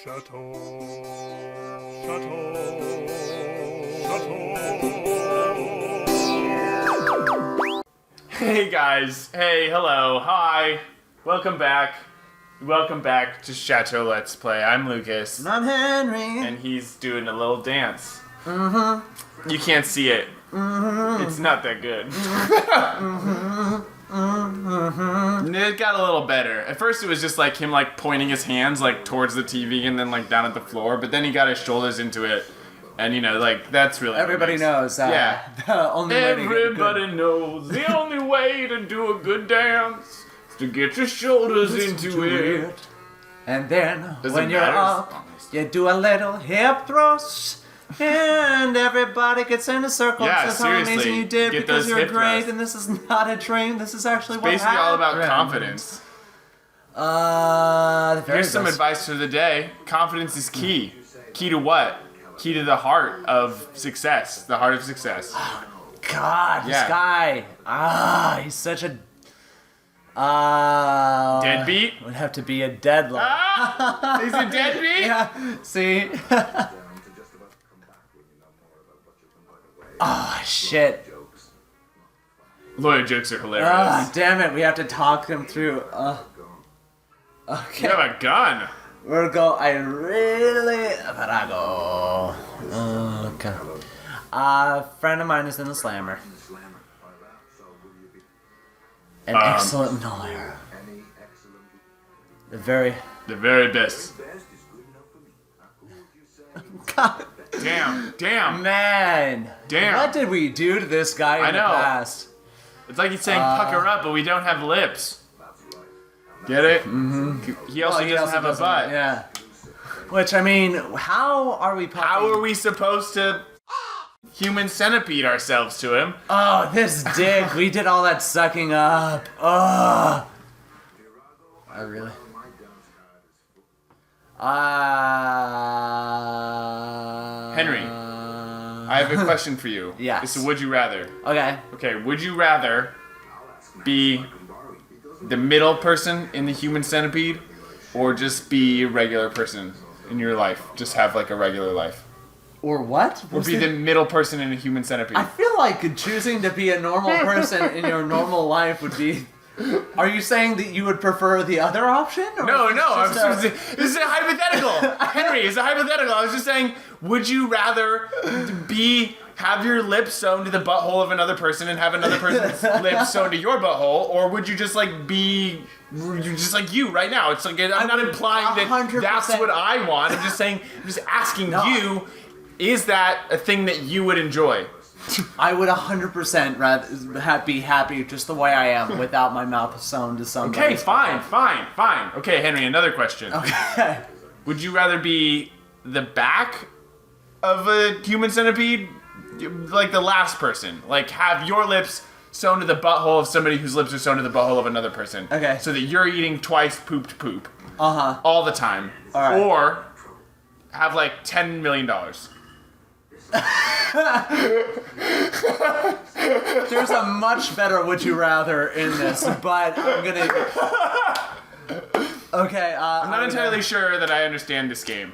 Château. Château. Château. Hey guys, hey, hello, hi, welcome back to Château Let's Play. I'm Lucas, I'm Henry. and he's doing a little dance. Mm-hmm. You can't see it. Mm-hmm. It's not that good. It got a little better. At first it was just like him like pointing his hands like towards the TV and then like down at the floor, but then he got his shoulders into it. And you know, like, that's really Everybody knows. Yeah. The only way to get Everybody knows the only way to do a good dance is to get your shoulders into it. And then, Doesn't when you're matter. up, you do a little hip thrust. And everybody gets in a circle Yeah, and says how amazing seriously, you did get because those you're hip great thrusts. and this is not a dream. This is actually what Basically all about happened. confidence. The very Here's some best. advice for the day. Confidence is key. Key to what? Key to the heart of success. The heart of success. God, this Yeah. guy. He's such a... Deadbeat? Would have to be a deadline. Ah! He's a deadbeat? Yeah, see? Oh, shit. Lawyer jokes are hilarious. Ah, damn it, we have to talk them through. Okay. You have a gun. We're Virago. Okay. A friend of mine is in the slammer. An excellent lawyer. The very... The very best. God, Damn. man. Damn. What did we do to this guy I in the know. past? It's like he's saying pucker up, but we don't have lips. Get it? Mm-hmm. He also doesn't have a butt. Yeah. Which, I mean, how are we puffing? How are we supposed to human centipede ourselves to him? Oh, this dick. We did all that sucking up. Oh. I really... Henry, I have a question for you. Yes. It's a would you rather. Okay. Okay, would you rather be the middle person in the human centipede or just be a regular person in your life? Just have like a regular life. Or what? Or be the middle person in a human centipede. I feel like choosing to be a normal person in your normal life would be... Are you saying that you would prefer the other option? Or No, is no, this this is a hypothetical. Henry, it's a hypothetical. I was just saying, would you rather have your lips sewn to the butthole of another person and have another person's lips sewn to your butthole, or would you just like be just like you right now? It's like I'm not implying that 100%. that's what I want. I'm just saying, I'm just asking you, is that a thing that you would enjoy? I would 100% rather be happy just the way I am without my mouth sewn to somebody. Okay, fine. Okay, Henry, another question. Okay. Would you rather be the back of a human centipede? Like the last person. Like have your lips sewn to the butthole of somebody whose lips are sewn to the butthole of another person. Okay. So that you're eating twice pooped poop. Uh-huh. All the time. All right. Or have like $10 million. There's a much better would you rather in this, but I'm gonna... Okay, I'm not entirely sure that I understand this game.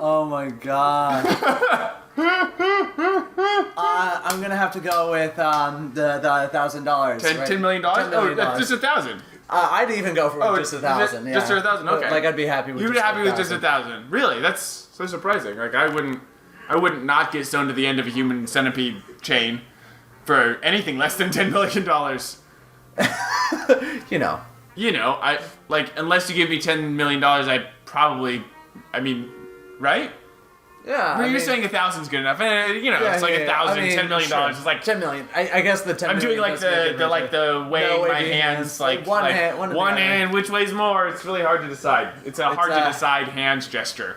Oh my god. I'm gonna have to go with the $1,000. $10 million? $10 million. Oh, just 1,000. I'd even go for just 1,000. Yeah. Just for 1,000. Okay. Like I'd be happy with. You'd be happy with just 1,000. Really? That's so surprising. Like I wouldn't not get sewn to the end of a human centipede chain for anything less than $10 million. You know, I like unless you give me $10 million, right? Yeah. You're saying 1,000 is good enough. It's like 1,000, $10 million. Sure. It's like 10 million. I guess the 10 I'm doing million like does make it the weighing my hands, like one like, hand, one hand, which weighs more. It's really hard to decide. It's a hard to decide hands gesture.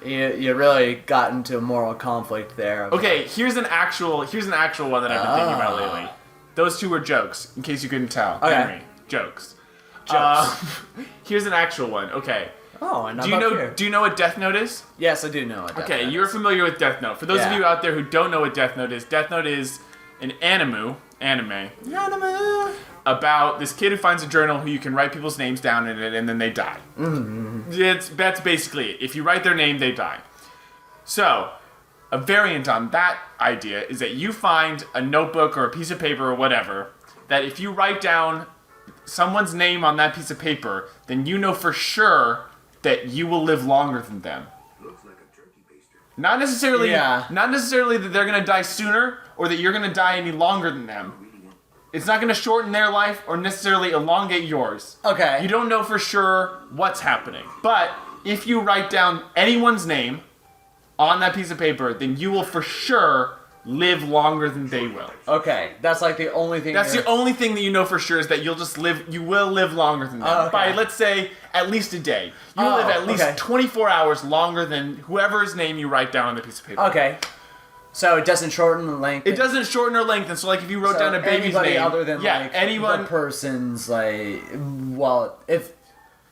You really got into a moral conflict there. Okay, here's an actual one that I've been thinking about lately. Those two were jokes, in case you couldn't tell. Okay. Henry, jokes. Here's an actual one. Okay. Oh, and Do you know what Death Note is? Yes, I do know what Death Note You're is. familiar with Death Note. For those of you out there who don't know what Death Note is an anime anime about this kid who finds a journal who you can write people's names down in it and then they die. That's basically it. If you write their name, they die. So, a variant on that idea is that you find a notebook or a piece of paper or whatever, that if you write down someone's name on that piece of paper, then you know for sure that you will live longer than them. Not necessarily that they're gonna die sooner or that you're gonna die any longer than them. It's not gonna shorten their life or necessarily elongate yours. Okay. You don't know for sure what's happening. But if you write down anyone's name on that piece of paper, then you will for sure live longer than they will. Okay, that's like the only thing. That's the only thing that you know for sure is that you'll just live. You will live longer than them by, let's say, at least a day. You will live at least 24 hours longer than whoever's name you write down on the piece of paper. Okay, so it doesn't shorten the length. It doesn't shorten or lengthen. So, like, if you wrote down a baby's anybody name, other than anyone, the person's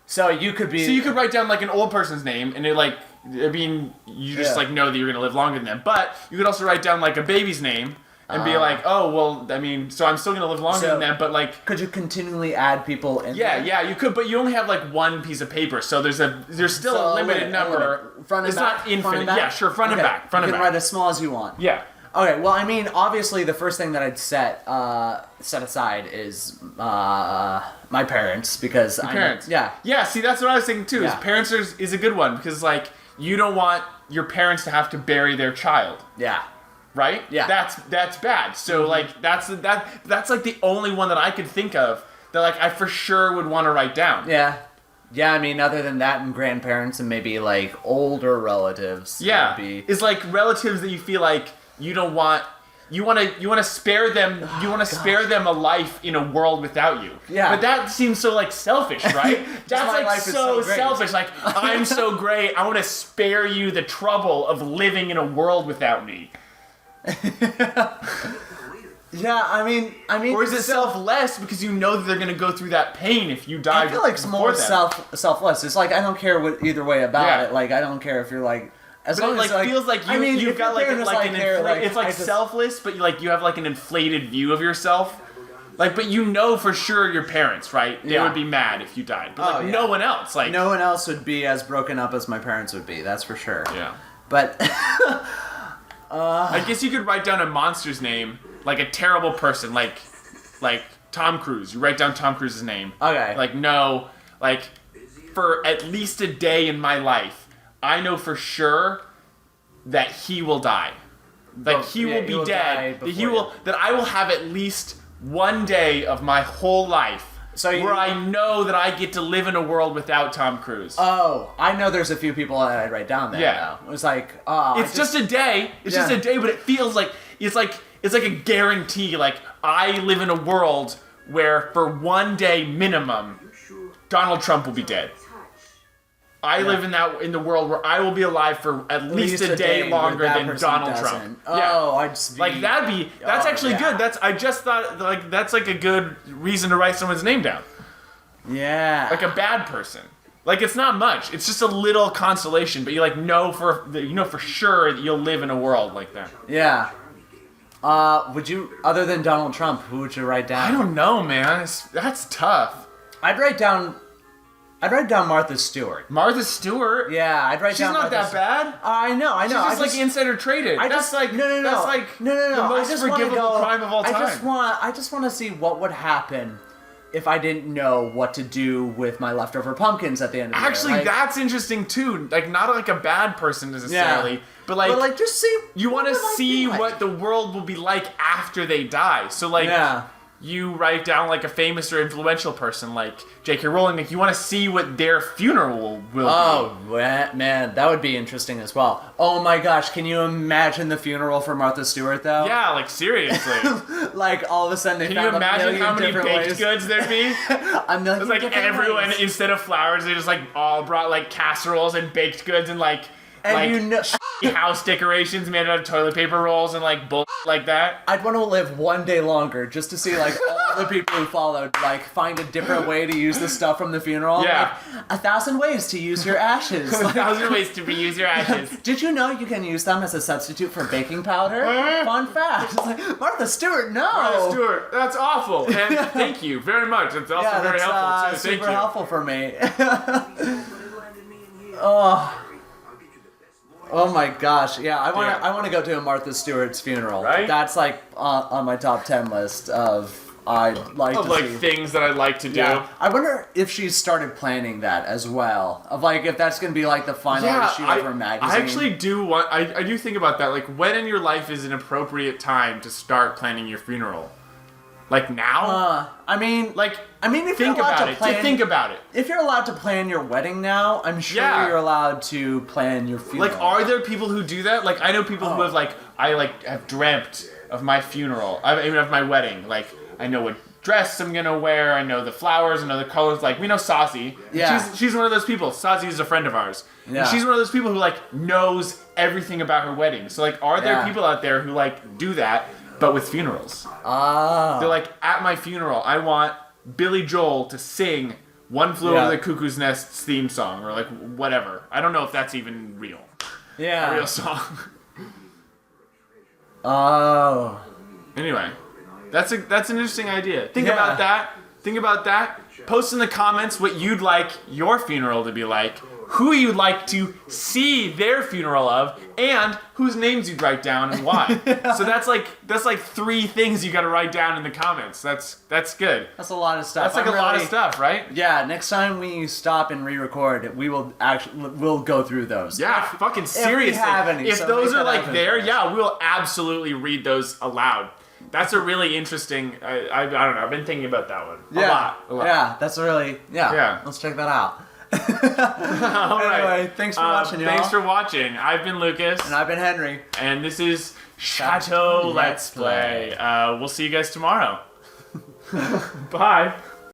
so you could be. So you could write down like an old person's name, and it like. I mean, you just like know that you're gonna live longer than them. But you could also write down like a baby's name and be like, oh well, I mean, so I'm still gonna live longer than them. But like, could you continually add people in? Yeah, you could, but you only have like one piece of paper, so there's still a limited number. Front and it's back. not infinite. Yeah, sure, front and back. You can write as small as you want. Yeah. Okay, well, I mean, obviously, the first thing that I'd set aside is my parents because parents. Yeah. See, that's what I was thinking too. Is parents is a good one because like. You don't want your parents to have to bury their child. Yeah. Right? Yeah. That's bad. So like that's like the only one that I could think of that like I for sure would want to write down. Yeah. Yeah, I mean other than that and grandparents and maybe like older relatives. Yeah. It's like relatives that you feel like you don't want you want to spare them. You want to spare them a life in a world without you. Yeah. But that seems so like selfish, right? That's like so selfish. Like I'm so great. I want to spare you the trouble of living in a world without me. Yeah, I mean, or is it selfless because you know that they're gonna go through that pain if you die? I feel like it's more selfless. It's like I don't care what either way about it. Like I don't care if you're like. As but long it like feels like you've got it's like selfless, but you have like an inflated view of yourself. Like, but you know for sure your parents, right? They would be mad if you died. But no one else, like no one else would be as broken up as my parents would be. That's for sure. Yeah. But I guess you could write down a monster's name, like a terrible person, like Tom Cruise. You write down Tom Cruise's name. Okay. Like for at least a day in my life. I know for sure that he will die. Like he will be dead. That I will have at least one day of my whole life where I know that I get to live in a world without Tom Cruise. Oh, I know there's a few people that I'd write down there. Yeah. Though. It was like, it's just a day. It's just a day, but it feels like it's like a guarantee. Like I live in a world where for one day minimum, Donald Trump will be dead. I live in the world where I will be alive for at least a day longer than Donald Trump. Oh, I'd just be... Like that's actually good. I just thought like that's like a good reason to write someone's name down. Yeah. Like a bad person. Like it's not much. It's just a little consolation, but you like know for sure that you'll live in a world like that. Yeah. Would you, other than Donald Trump, who would you write down? I don't know, man. That's tough. I'd write down Martha Stewart. Martha Stewart? Yeah, I'd write down. She's not that bad. I know. She's just like insider traded. That's like no. That's like the most forgivable crime of all time. I just want to see what would happen if I didn't know what to do with my leftover pumpkins at the end of the year. Actually, that's interesting too. Like not like a bad person necessarily, but like just see. You want to see what the world will be like after they die. So like. You write down like a famous or influential person like J.K. Rowling. Like you want to see what their funeral will be. Oh man, that would be interesting as well. Oh my gosh, can you imagine the funeral for Martha Stewart though? Yeah, like seriously. Like all of a sudden they can found you imagine how many baked goods thereuld be? It's like everyone instead of flowers they just like all brought like casseroles and baked goods and house decorations made out of toilet paper rolls and like bull like that. I'd want to live one day longer just to see like all all the people who followed, like, find a different way to use the stuff from the funeral. Yeah. Like, 1,000 ways to use your ashes. Like, 1,000 ways to reuse your ashes. did you know you can use them as a substitute for baking powder? Fun fact. It's like, Martha Stewart, no! Martha Stewart, that's awful. And thank you very much. It's also Yeah, very that's helpful, too. Thank super you. helpful for me. Oh my gosh! Yeah, I want to go to a Martha Stewart's funeral. Right? That's like on my top 10 list of I'd like Of to like see. things that I like to do. Yeah, I wonder if she's started planning that as well. Of like if that's gonna be like the final issue of her magazine. I actually do want. I do think about that. Like, when in your life is an appropriate time to start planning your funeral? Like now? I mean, if you're Think allowed about to it. plan, Think about it. if you're allowed to plan your wedding now, I'm sure Yeah. you're allowed to plan your funeral. Like, are there people who do that? Like, I know people who have have dreamt of my funeral. I mean, of my wedding. Like, I know what dress I'm gonna wear. I know the flowers. I know the colors. Like, we know Saucy. Yeah. She's one of those people. Saucy is a friend of ours. Yeah. And she's one of those people who like knows everything about her wedding. So like, are there Yeah. people out there who like do that, but with funerals? They're like, at my funeral, I want Billy Joel to sing "One Flew Yeah. Over the Cuckoo's Nest's theme song," or like whatever. I don't know if that's even real. yeah. A real song. Oh. Anyway, that's an interesting idea. Think Yeah. about that. Think about that. Post in the comments what you'd like your funeral to be like, who you'd like to see their funeral of, and whose names you'd write down and why. So that's like 3 things you got to write down in the comments. That's good. That's a lot of stuff. That's like a lot of stuff, right? Yeah, next time we stop and re-record, we'll go through those. Yeah, fucking seriously. have any, if so those make are that like happen there, for us. yeah, we'll absolutely read those aloud. That's a really interesting. I don't know. I've been thinking about that one a lot. Yeah, that's really Yeah. Let's check that out. All right. Anyway, thanks for watching, y'all. Thanks for watching. I've been Lucas, And I've been Henry. and this is Château Let's Play. We'll see you guys tomorrow. Bye.